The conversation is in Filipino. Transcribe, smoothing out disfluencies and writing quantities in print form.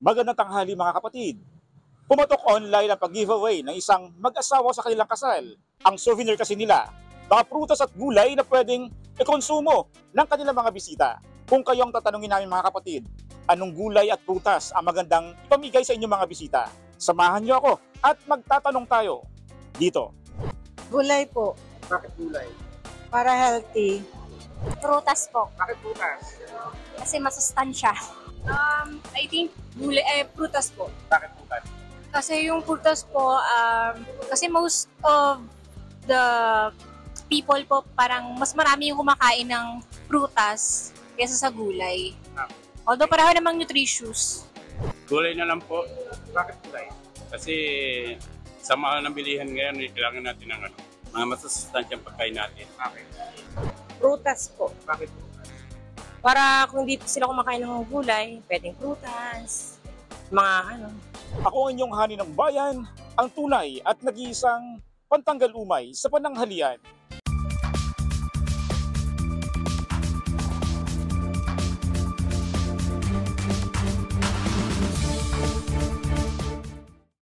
Magandang tanghali mga kapatid. Pumatok online ang pag-giveaway ng isang mag-asawa sa kanilang kasal. Ang souvenir kasi nila, mga prutas at gulay na pwedeng ikonsumo ng kanilang mga bisita. Kung kayo ang tatanungin namin mga kapatid, anong gulay at prutas ang magandang ipamigay sa inyong mga bisita? Samahan niyo ako at magtatanong tayo dito. Gulay po, Bakit gulay? para healthy. Prutas po, Bakit prutas? kasi masustansya. I think prutas po. Bakit prutas? Kasi yung prutas po, kasi most of the people po parang mas marami yung kumakain ng prutas kaysa sa gulay. Although pareho namang nutritious. Gulay na lang po. Bakit gulay? Kasi sa mahal ng bilihan ngayon, kailangan natin ng mga masusustansyang pagkain natin. Bakit? Prutas po. Bakit prutas? Para kung di sila kumakain ng gulay, pwedeng prutas. Mga Ako ang inyong hani ng bayan, ang tunay at nag-iisang pantanggal umay sa pananghalian.